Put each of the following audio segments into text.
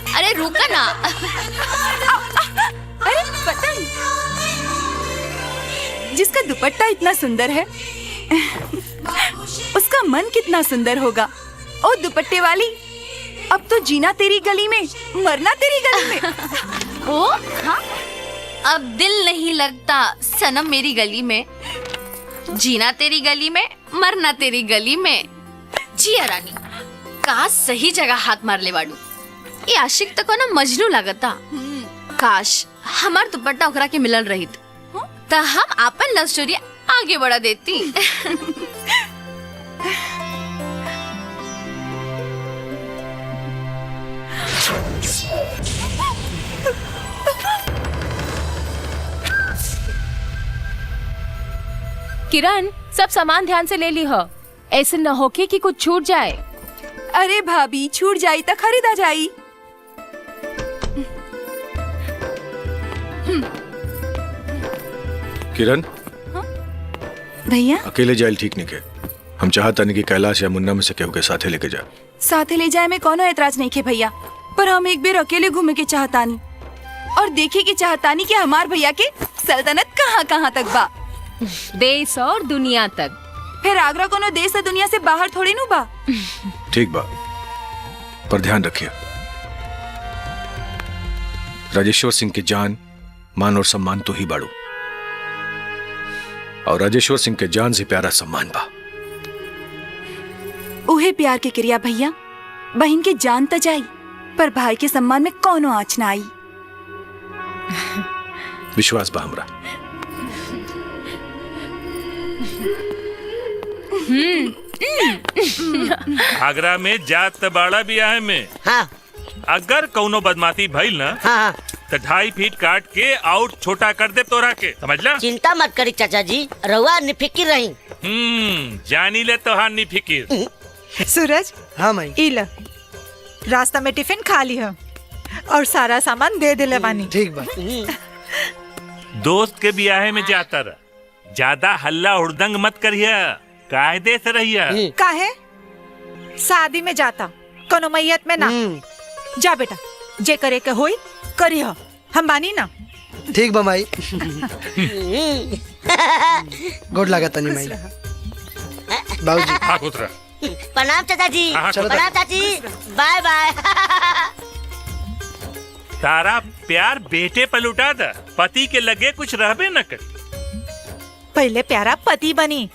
अरे रुका ना। अरे पतंग, जिसका दुपट्टा इतना सुंदर है उसका मन कितना सुंदर होगा। ओ दुपट्टे वाली, अब तो जीना तेरी गली में, मरना तेरी गली में। ओ हाँ, अब दिल नहीं लगता सनम मेरी गली में, जीना तेरी गली में, मरना तेरी गली में। जी रानी, काश सही जगह हाथ मार ले वाडू। ये आशिक तक ना मजनू लगता। काश हमार दुपट्टा ओकरा के मिलल रही तो हम अपन लव स्टोरी आगे बढ़ा देती। किरण, सब सामान ध्यान से ले ली हो, ऐसे न होके कि कुछ छूट जाए। अरे भाभी, छूट जाई तो खरीदा जाई। किरण, भैया अकेले जाइल ठीक नहीं के। हम चाहता नहीं कि कैलाश या मुन्ना में से केहू के साथे लेके जा। साथे ले जाए में कोनो एतराज नहीं खे भैया, पर हम एक बार अकेले घूमे के चाहतानी और देखे के चाहतानी कि हमार भैया के सल्तनत कहाँ कहाँ तक बा, देश और दुनिया तक। फिर आगरा कोनो देश या दुनिया से बाहर थोड़ी नु बा। ठीक बा, पर ध्यान रखिए, राजेश्वर सिंह की जान, मान और सम्मान तो ही बाड़ू, और राजेश्वर सिंह के जान से प्यारा सम्मान बा। उहे प्यार के क्रिया भैया, बहन के जान त जाई पर भाई के सम्मान में कोनो आँच ना आई। विश्वास बा हमरा। आगरा में जात बाड़ा बियाह में हाँ अगर कौनो बदमाशी भइल ना हाँ तो 2.5 फीट काट के और छोटा कर दे तोरा के, समझला? चिंता मत करी चाचा जी, रउआ निफिकिर रही। जानी ले तोहार नी फिकिर। सूरज, हाँ माई। इला रास्ता में टिफिन खा ली है और सारा सामान दे दिले बानी। ठीक बा। दोस्त के बियाह में जाता रह, ज्यादा हल्ला हुड़दंग मत करिया, कायदे से रहिया। काहे? शादी में जाता, कोनो मैयत में ना। जा बेटा, जे करे के होई करी हो, हम बानी ना। ठीक बा माई। गोड लागत तनी माई। बाबूजी। हाँ पुत्रा। प्रणाम चाचा जी। हाँ, प्रणाम चाची, बाय बाय। तारा प्यार बेटे पर लुटा दा, पति के लगे कुछ रहबे न कर। पहले प्यारा पति बनी,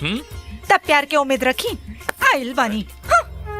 तब प्यार के उम्मीद रखी, आइल बानी।